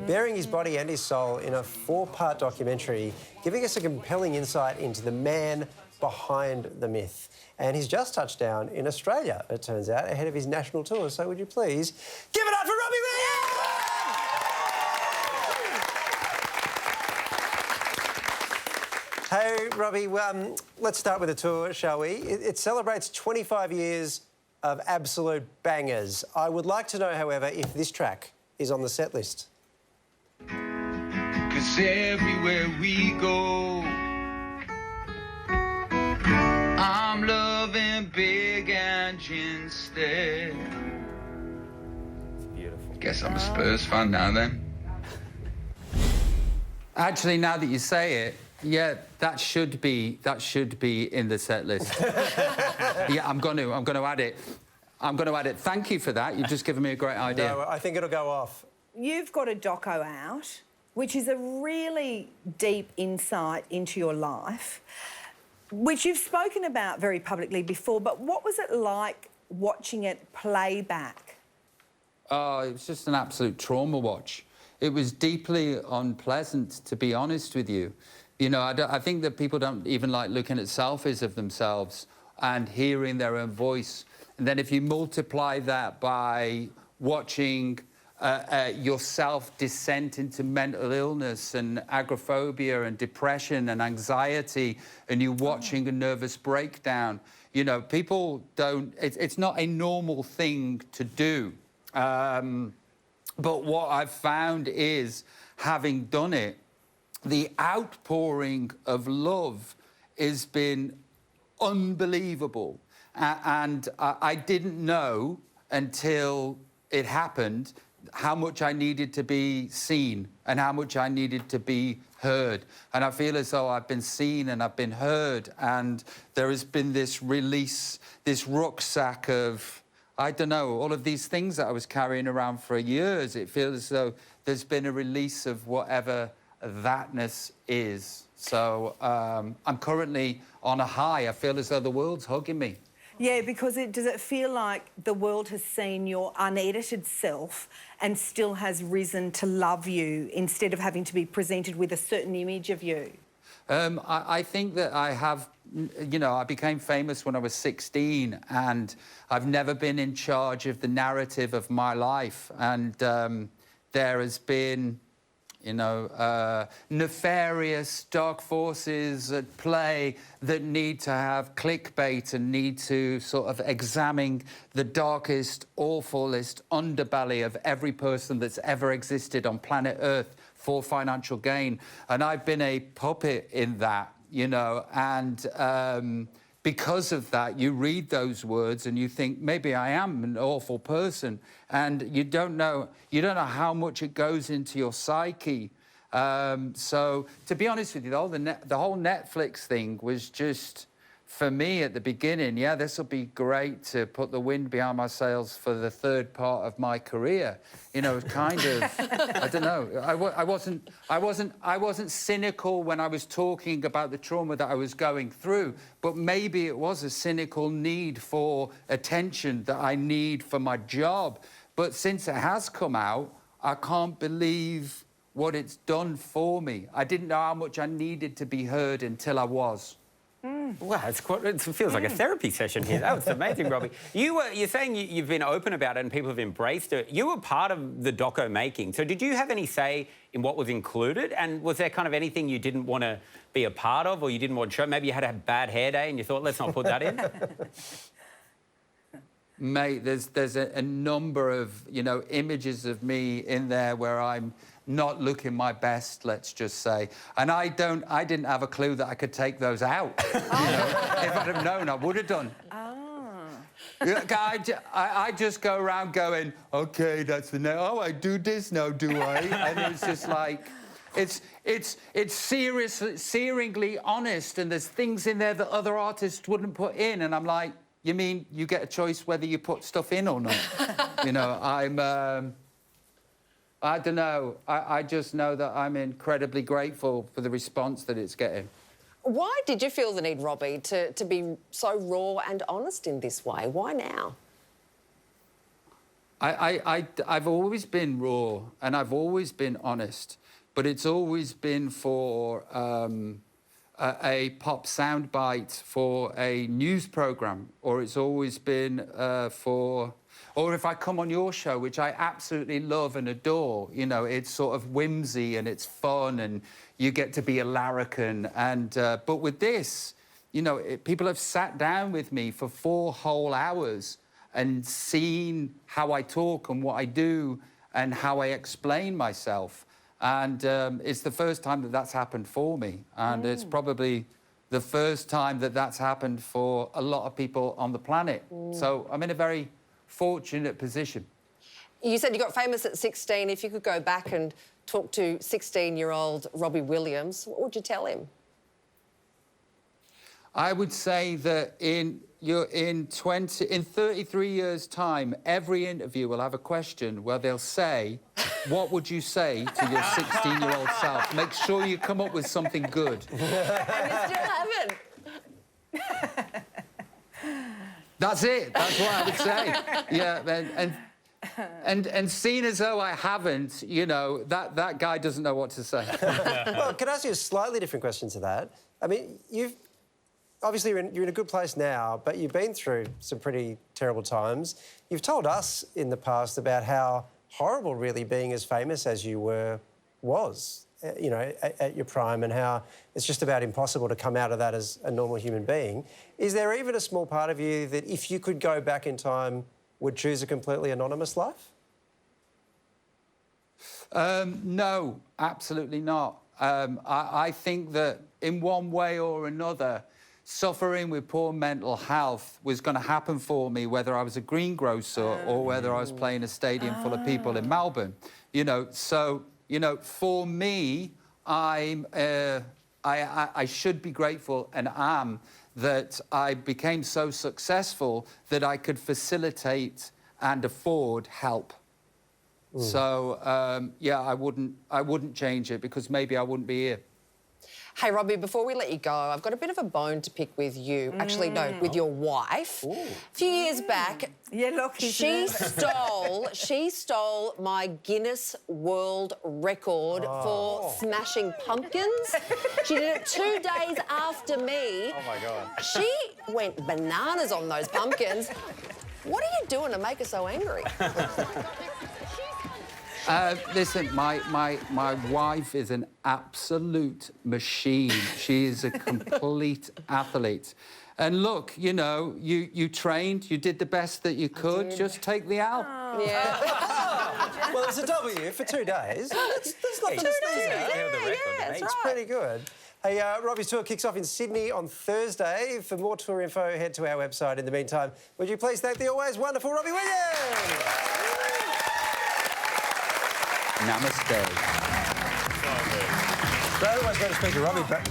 baring his body and his soul in a 4-part documentary, giving us a compelling insight into the man behind the myth. And he's just touched down in Australia, it turns out, ahead of his national tour. So would you please give it up for Robbie Williams! Hey, Robbie, let's start with the tour, shall we? It celebrates 25 years of absolute bangers. I would like to know, however, if this track is on the set list. 'Cause everywhere we go, I'm loving big engine instead. It's beautiful. Guess I'm a Spurs fan now then. Actually, now that you say it, yeah, that should be in the set list. Yeah, I'm going to add it. I'm going to add it. Thank you for that. You've just given me a great idea. No, I think it'll go off. You've got a doco out, which is a really deep insight into your life, which you've spoken about very publicly before, but what was it like watching it play back? Oh, it was just an absolute trauma watch. It was deeply unpleasant, to be honest with you. You know, I think that people don't even like looking at selfies of themselves and hearing their own voice. And then if you multiply that by watching yourself descent into mental illness and agoraphobia and depression and anxiety, and you watching a nervous breakdown, you know, people don't... It's not a normal thing to do. But what I've found is, having done it, the outpouring of love has been unbelievable. And I didn't know until it happened how much I needed to be seen and how much I needed to be heard. And I feel as though I've been seen and I've been heard, and there has been this release, this rucksack of, I don't know, all of these things that I was carrying around for years. It feels as though there's been a release of whatever thatness is. So I'm currently on a high. I feel as though the world's hugging me. Yeah, because does it feel like the world has seen your unedited self and still has risen to love you instead of having to be presented with a certain image of you? I think that I have, you know, I became famous when I was 16, and I've never been in charge of the narrative of my life. And there has been, you know, nefarious dark forces at play that need to have clickbait and need to sort of examine the darkest, awfulest underbelly of every person that's ever existed on planet Earth for financial gain. And I've been a puppet in that, you know, and because of that, you read those words and you think, maybe I am an awful person, and you don't know how much it goes into your psyche. So, to be honest with you, the whole Netflix thing was just, for me at the beginning, yeah, this will be great to put the wind behind my sails for the third part of my career. You know, kind of, I don't know. I wasn't cynical when I was talking about the trauma that I was going through, but maybe it was a cynical need for attention that I need for my job. But since it has come out, I can't believe what it's done for me. I didn't know how much I needed to be heard until I was. Wow, it feels like a therapy session here. That was amazing, Robbie. You're saying you've been open about it and people have embraced it. You were part of the doco making, so did you have any say in what was included? And was there kind of anything you didn't want to be a part of, or you didn't want to show? Maybe you had a bad hair day and you thought, let's not put that in? Mate, there's a number of, you know, images of me in there where I'm not looking my best, let's just say. And I didn't have a clue that I could take those out. You know? If I'd have known, I would have done. I just go around going, OK, that's the now. Oh, I do this now, do I? And it's just like, it's searingly honest, and there's things in there that other artists wouldn't put in, and I'm like, you mean you get a choice whether you put stuff in or not? You know, I don't know. I just know that I'm incredibly grateful for the response that it's getting. Why did you feel the need, Robbie, to be so raw and honest in this way? Why now? I've always been raw and I've always been honest, but it's always been for a pop soundbite for a news program, or it's always been or if I come on your show, which I absolutely love and adore, you know, it's sort of whimsy and it's fun and you get to be a larrikin. And but with this, you know, people have sat down with me for 4 whole hours and seen how I talk and what I do and how I explain myself. And it's the first time that that's happened for me. And it's probably the first time that that's happened for a lot of people on the planet. So I'm in a very fortunate position. You said you got famous at 16. If you could go back and talk to 16-year-old Robbie Williams, what would you tell him? I would say that in 33 years' time, every interview will have a question where they'll say, what would you say to your 16-year-old self? Make sure you come up with something good. And you still haven't. That's it. That's what I would say. Yeah, and seeing as though I haven't, you know, that guy doesn't know what to say. Well, can I ask you a slightly different question to that? I mean, obviously you're in a good place now, but you've been through some pretty terrible times. You've told us in the past about how horrible really being as famous as you was, you know, at your prime, and how it's just about impossible to come out of that as a normal human being. Is there even a small part of you that if you could go back in time would choose a completely anonymous life? No, absolutely not. I think that in one way or another, suffering with poor mental health was going to happen for me, whether I was a greengrocer or whether I was playing a stadium full of people in Melbourne. You know, so, you know, for me, I should be grateful and am that I became so successful that I could facilitate and afford help. So, yeah, I wouldn't change it because maybe I wouldn't be here. Hey, Robbie, before we let you go, I've got a bit of a bone to pick with you. Actually, no, with your wife. Ooh. A few years back, yeah, look, she stole my Guinness World Record for smashing pumpkins. She did it 2 days after me. Oh, my God. She went bananas on those pumpkins. What are you doing to make her so angry? Listen, my wife is an absolute machine. She is a complete athlete. And look, you know, you trained, you did the best that you could. Just take the L. Oh. Yeah. Well, it's a W for 2 days. That's nothing to sneeze at. It's pretty good. Hey, Robbie's tour kicks off in Sydney on Thursday. For more tour info, head to our website. In the meantime, would you please thank the always wonderful Robbie Williams? Namaste. So I always go to speak to Robbie, but